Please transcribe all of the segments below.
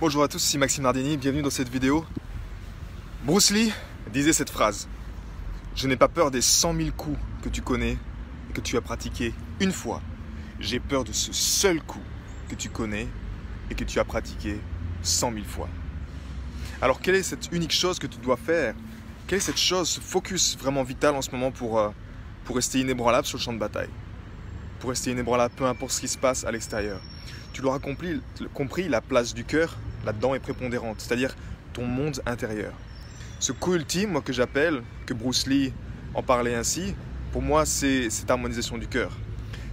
Bonjour à tous, ici Maxime Nardini, bienvenue dans cette vidéo. Bruce Lee disait cette phrase: je n'ai pas peur des 100 000 coups que tu connais et que tu as pratiqué une fois. J'ai peur de ce seul coup que tu connais et que tu as pratiqué 100 000 fois. Alors quelle est cette unique chose que tu dois faire? Quelle est cette chose, ce focus vraiment vital en ce moment pour rester inébranlable sur le champ de bataille? Pour rester inébranlable, peu importe ce qui se passe à l'extérieur. Tu l'auras compris, la place du cœur là-dedans est prépondérante, c'est-à-dire ton monde intérieur. Ce coup ultime, moi que j'appelle, que Bruce Lee en parlait ainsi, pour moi c'est cette harmonisation du cœur.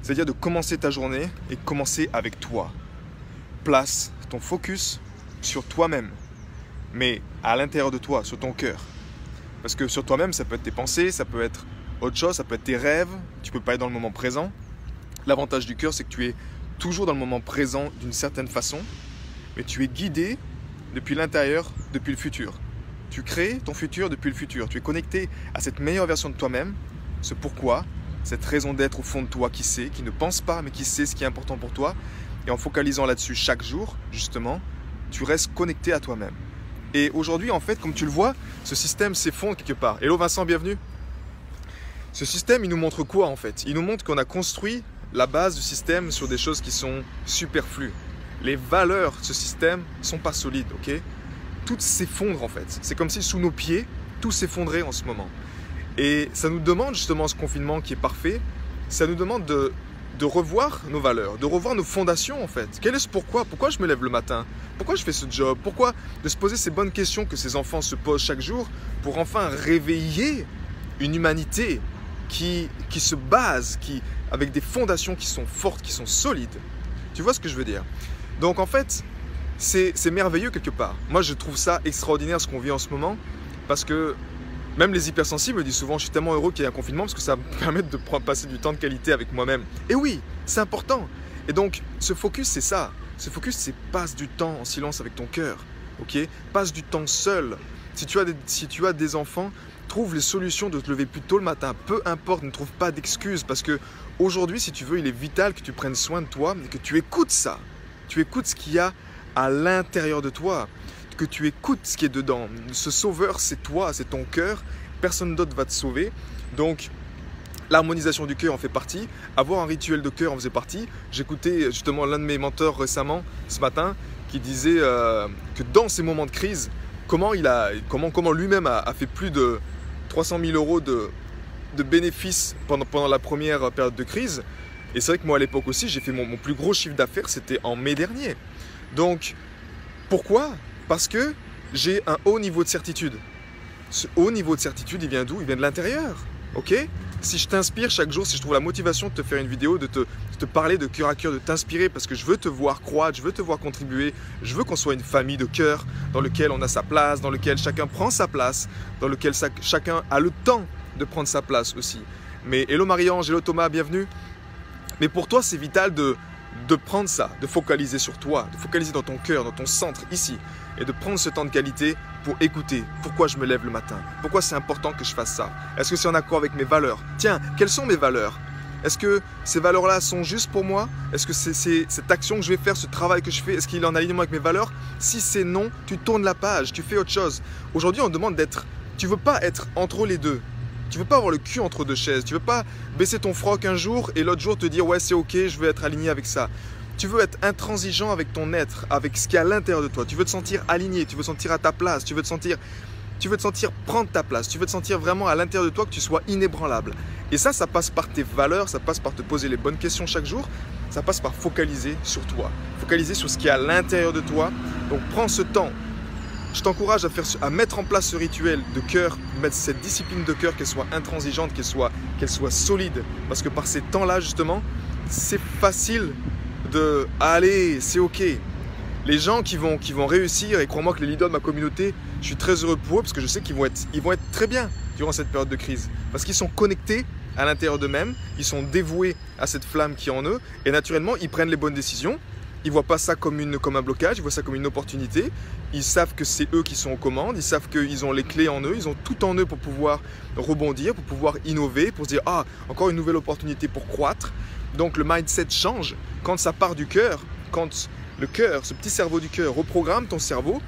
C'est-à-dire de commencer ta journée et commencer avec toi. Place ton focus sur toi-même, mais à l'intérieur de toi, sur ton cœur. Parce que sur toi-même, ça peut être tes pensées, ça peut être autre chose, ça peut être tes rêves, tu peux pas être dans le moment présent. L'avantage du cœur, c'est que tu es toujours dans le moment présent d'une certaine façon, mais tu es guidé depuis l'intérieur, depuis le futur. Tu crées ton futur depuis le futur. Tu es connecté à cette meilleure version de toi-même, ce pourquoi, cette raison d'être au fond de toi qui sait, qui ne pense pas, mais qui sait ce qui est important pour toi. Et en focalisant là-dessus chaque jour, justement, tu restes connecté à toi-même. Et aujourd'hui, en fait, comme tu le vois, ce système s'effondre quelque part. Hello Vincent, bienvenue. Ce système, il nous montre quoi en fait? Il nous montre qu'on a construit la base du système sur des choses qui sont superflues. Les valeurs de ce système ne sont pas solides, ok? Tout s'effondre en fait. C'est comme si sous nos pieds, tout s'effondrait en ce moment. Et ça nous demande justement ce confinement qui est parfait, ça nous demande de revoir nos valeurs, de revoir nos fondations en fait. Quel est ce pourquoi? Pourquoi je me lève le matin? Pourquoi je fais ce job? Pourquoi de se poser ces bonnes questions que ces enfants se posent chaque jour pour enfin réveiller une humanité qui se base, avec des fondations qui sont fortes, qui sont solides. Tu vois ce que je veux dire? Donc en fait, c'est merveilleux quelque part. Moi, je trouve ça extraordinaire ce qu'on vit en ce moment parce que même les hypersensibles me disent souvent je suis tellement heureux qu'il y ait un confinement parce que ça me permet de passer du temps de qualité avec moi-même. Et oui, c'est important. Et donc, ce focus, c'est ça. Ce focus, c'est passe du temps en silence avec ton cœur. Ok? Passe du temps seul. Si tu as des enfants, trouve les solutions de te lever plus tôt le matin. Peu importe, ne trouve pas d'excuses parce que aujourd'hui, si tu veux, il est vital que tu prennes soin de toi et que tu écoutes ça. Tu écoutes ce qu'il y a à l'intérieur de toi, que tu écoutes ce qui est dedans. Ce sauveur, c'est toi, c'est ton cœur. Personne d'autre va te sauver. Donc, l'harmonisation du cœur en fait partie. Avoir un rituel de cœur en faisait partie. J'écoutais justement l'un de mes mentors récemment, ce matin, qui disait que dans ces moments de crise, comment lui-même a fait plus de 300 000 euros de bénéfices pendant la première période de crise. Et c'est vrai que moi à l'époque aussi, j'ai fait mon plus gros chiffre d'affaires, c'était en mai dernier. Donc, pourquoi? Parce que j'ai un haut niveau de certitude. Ce haut niveau de certitude, il vient d'où? Il vient de l'intérieur. Ok? Si je t'inspire chaque jour, si je trouve la motivation de te faire une vidéo, de te parler de cœur à cœur, de t'inspirer parce que je veux te voir croître, je veux te voir contribuer, je veux qu'on soit une famille de cœur dans lequel on a sa place, dans lequel chacun prend sa place, dans lequel chacun a le temps de prendre sa place aussi. Mais hello Marie-Ange, hello Thomas, bienvenue. Mais pour toi, c'est vital de prendre ça, de focaliser sur toi, de focaliser dans ton cœur, dans ton centre, ici, et de prendre ce temps de qualité pour écouter pourquoi je me lève le matin, pourquoi c'est important que je fasse ça. Est-ce que c'est en accord avec mes valeurs? Tiens, quelles sont mes valeurs? Est-ce que ces valeurs-là sont justes pour moi? Est-ce que c'est cette action que je vais faire, ce travail que je fais, est-ce qu'il est en alignement avec mes valeurs? Si c'est non, tu tournes la page, tu fais autre chose. Aujourd'hui, on demande d'être, tu ne veux pas être entre les deux. Tu ne veux pas avoir le cul entre deux chaises. Tu ne veux pas baisser ton froc un jour et l'autre jour te dire « ouais, c'est ok, je veux être aligné avec ça ». Tu veux être intransigeant avec ton être, avec ce qui est à l'intérieur de toi. Tu veux te sentir aligné, tu veux te sentir à ta place, tu veux te sentir prendre ta place, tu veux te sentir vraiment à l'intérieur de toi que tu sois inébranlable. Et ça passe par tes valeurs, ça passe par te poser les bonnes questions chaque jour, ça passe par focaliser sur toi, focaliser sur ce qui est à l'intérieur de toi. Donc prends ce temps. Je t'encourage à mettre en place ce rituel de cœur, mettre cette discipline de cœur, qu'elle soit intransigeante, qu'elle soit solide. Parce que par ces temps-là, justement, c'est facile de « allez, c'est ok ». Les gens qui vont réussir, et crois-moi que les leaders de ma communauté, je suis très heureux pour eux parce que je sais qu'ils vont être très bien durant cette période de crise. Parce qu'ils sont connectés à l'intérieur d'eux-mêmes, ils sont dévoués à cette flamme qui est en eux et naturellement, ils prennent les bonnes décisions. Ils ne voient pas ça comme un blocage, ils voient ça comme une opportunité. Ils savent que c'est eux qui sont aux commandes, ils savent qu'ils ont les clés en eux, ils ont tout en eux pour pouvoir rebondir, pour pouvoir innover, pour se dire « ah, encore une nouvelle opportunité pour croître ». Donc le mindset change quand ça part du cœur, quand le cœur, ce petit cerveau du cœur reprogramme ton cerveau,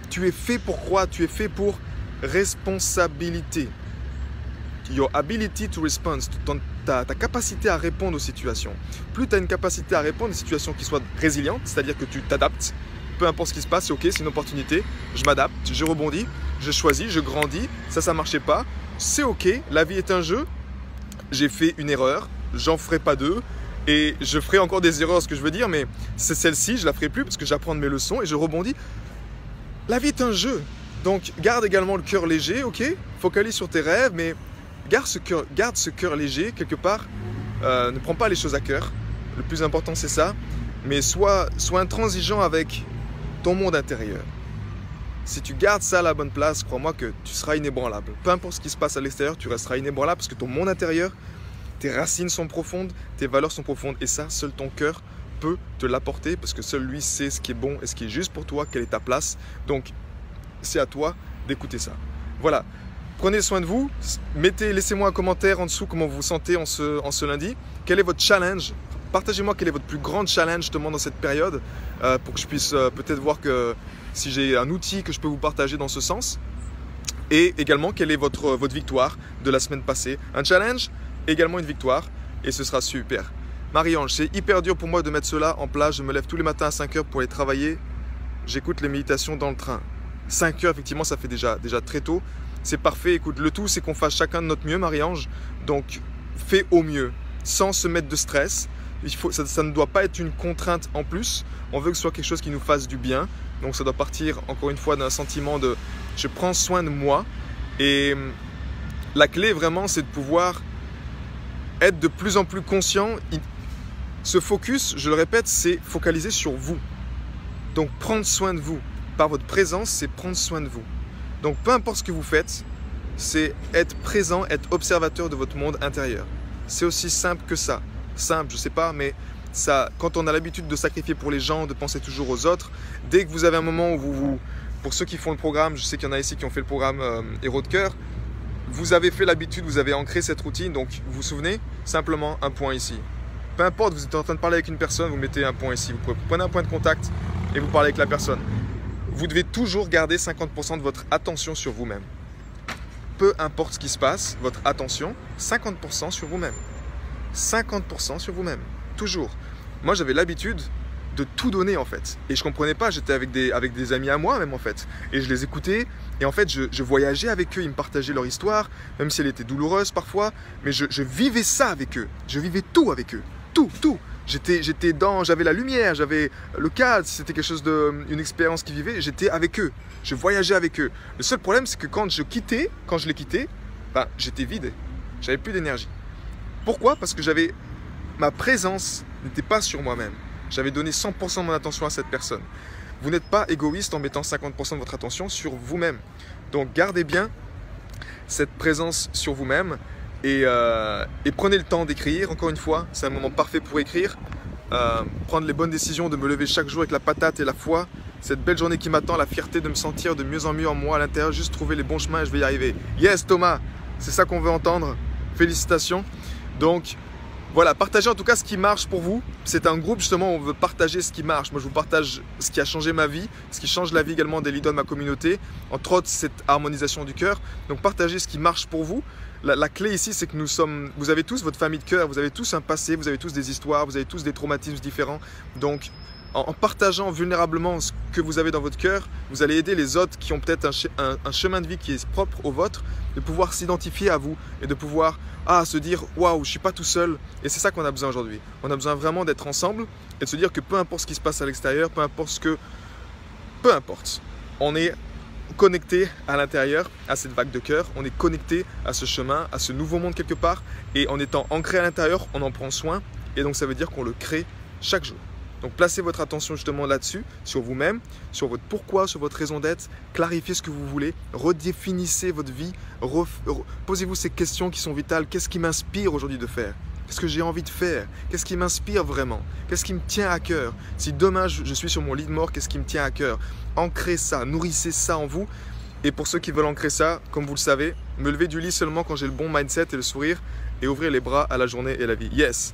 tu es fait pour quoi? Tu es fait pour responsabilité. Your ability to respond, ta capacité à répondre aux situations. Plus tu as une capacité à répondre à des situations qui soient résilientes, c'est-à-dire que tu t'adaptes, peu importe ce qui se passe, c'est ok, c'est une opportunité, je m'adapte, je rebondis, je choisis, je grandis, ça marchait pas, c'est ok, la vie est un jeu, j'ai fait une erreur, j'en ferai pas deux, et je ferai encore des erreurs, ce que je veux dire, mais c'est celle-ci, je la ferai plus parce que j'apprends de mes leçons et je rebondis. La vie est un jeu, donc garde également le cœur léger, ok, focalise sur tes rêves, mais garde ce cœur léger quelque part, ne prends pas les choses à cœur, le plus important c'est ça, mais sois intransigeant avec ton monde intérieur. Si tu gardes ça à la bonne place, crois-moi que tu seras inébranlable. Peu importe ce qui se passe à l'extérieur, tu resteras inébranlable parce que ton monde intérieur, tes racines sont profondes, tes valeurs sont profondes et ça, seul ton cœur peut te l'apporter parce que seul lui sait ce qui est bon et ce qui est juste pour toi, quelle est ta place. Donc, c'est à toi d'écouter ça. Voilà. Prenez soin de vous. Laissez-moi un commentaire en dessous comment vous vous sentez en ce lundi. Quel est votre challenge? Partagez-moi quel est votre plus grand challenge justement dans cette période pour que je puisse peut-être voir que si j'ai un outil que je peux vous partager dans ce sens. Et également, quelle est votre victoire de la semaine passée? Un challenge, également une victoire et ce sera super. Marie-Ange, c'est hyper dur pour moi de mettre cela en place. Je me lève tous les matins à 5 heures pour aller travailler. J'écoute les méditations dans le train. 5 heures, effectivement, ça fait déjà très tôt. C'est parfait. Écoute, le tout, c'est qu'on fasse chacun de notre mieux, Marie-Ange. Donc, fais au mieux, sans se mettre de stress. Ça ne doit pas être une contrainte en plus. On veut que ce soit quelque chose qui nous fasse du bien. Donc, ça doit partir, encore une fois, d'un sentiment de « je prends soin de moi ». Et la clé, vraiment, c'est de pouvoir être de plus en plus conscient. Ce focus, je le répète, c'est focaliser sur vous. Donc, prendre soin de vous. Par votre présence, c'est prendre soin de vous. Donc, peu importe ce que vous faites, c'est être présent, être observateur de votre monde intérieur. C'est aussi simple que ça. Simple, je ne sais pas, mais ça, quand on a l'habitude de sacrifier pour les gens, de penser toujours aux autres, dès que vous avez un moment où pour ceux qui font le programme, je sais qu'il y en a ici qui ont fait le programme Héros de Cœur, vous avez fait l'habitude, vous avez ancré cette routine, donc vous vous souvenez, simplement un point ici. Peu importe, vous êtes en train de parler avec une personne, vous mettez un point ici. Vous prenez un point de contact et vous parlez avec la personne. Vous devez toujours garder 50% de votre attention sur vous-même. Peu importe ce qui se passe, votre attention, 50% sur vous-même. 50% sur vous-même, toujours. Moi, j'avais l'habitude de tout donner en fait. Et je ne comprenais pas, j'étais avec des amis à moi même en fait. Et je les écoutais et en fait, je voyageais avec eux, ils me partageaient leur histoire, même si elle était douloureuse parfois. Mais je vivais ça avec eux, je vivais tout avec eux, tout. J'avais la lumière, j'avais le cadre, si c'était quelque chose une expérience qu'ils vivaient, j'étais avec eux, je voyageais avec eux. Le seul problème, c'est que quand je les quittais, ben, j'étais vide, j'avais plus d'énergie. Pourquoi? Parce que ma présence n'était pas sur moi-même. J'avais donné 100% de mon attention à cette personne. Vous n'êtes pas égoïste en mettant 50% de votre attention sur vous-même. Donc, gardez bien cette présence sur vous-même. Et prenez le temps d'écrire, encore une fois, c'est un moment parfait pour écrire. Prendre les bonnes décisions, de me lever chaque jour avec la patate et la foi. Cette belle journée qui m'attend, la fierté de me sentir de mieux en mieux en moi à l'intérieur, juste trouver les bons chemins et je vais y arriver. Yes Thomas, c'est ça qu'on veut entendre. Félicitations. Donc voilà, partagez en tout cas ce qui marche pour vous. C'est un groupe justement où on veut partager ce qui marche. Moi je vous partage ce qui a changé ma vie, ce qui change la vie également des leaders de ma communauté. Entre autres cette harmonisation du cœur. Donc partagez ce qui marche pour vous. La clé ici, c'est que vous avez tous votre famille de cœur, vous avez tous un passé, vous avez tous des histoires, vous avez tous des traumatismes différents. Donc, en partageant vulnérablement ce que vous avez dans votre cœur, vous allez aider les autres qui ont peut-être un chemin de vie qui est propre au vôtre, de pouvoir s'identifier à vous et de pouvoir se dire « Waouh, je ne suis pas tout seul ». Et c'est ça qu'on a besoin aujourd'hui. On a besoin vraiment d'être ensemble et de se dire que peu importe ce qui se passe à l'extérieur, peu importe, on est connecté à l'intérieur, à cette vague de cœur, on est connecté à ce chemin, à ce nouveau monde quelque part et en étant ancré à l'intérieur, on en prend soin et donc ça veut dire qu'on le crée chaque jour. Donc placez votre attention justement là-dessus, sur vous-même, sur votre pourquoi, sur votre raison d'être, clarifiez ce que vous voulez, redéfinissez votre vie, posez-vous ces questions qui sont vitales, qu'est-ce qui m'inspire aujourd'hui de faire ? Qu'est-ce que j'ai envie de faire? Qu'est-ce qui m'inspire vraiment? Qu'est-ce qui me tient à cœur? Si demain je suis sur mon lit de mort, qu'est-ce qui me tient à cœur? Ancrez ça, nourrissez ça en vous. Et pour ceux qui veulent ancrer ça, comme vous le savez, me lever du lit seulement quand j'ai le bon mindset et le sourire et ouvrir les bras à la journée et la vie. Yes!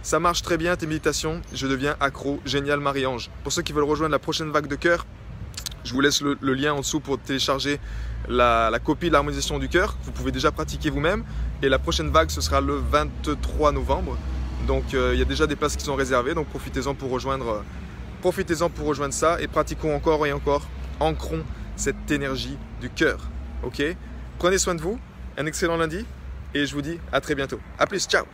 Ça marche très bien tes méditations, je deviens accro, génial Marie-Ange. Pour ceux qui veulent rejoindre la prochaine vague de cœur, je vous laisse le lien en dessous pour télécharger la copie de l'harmonisation du cœur. Vous pouvez déjà pratiquer vous-même. Et la prochaine vague, ce sera le 23 novembre. Donc il y a déjà des places qui sont réservées, donc profitez-en pour rejoindre ça et pratiquons encore et encore, ancrons cette énergie du cœur. Ok? Prenez soin de vous, un excellent lundi et je vous dis à très bientôt. A plus, ciao!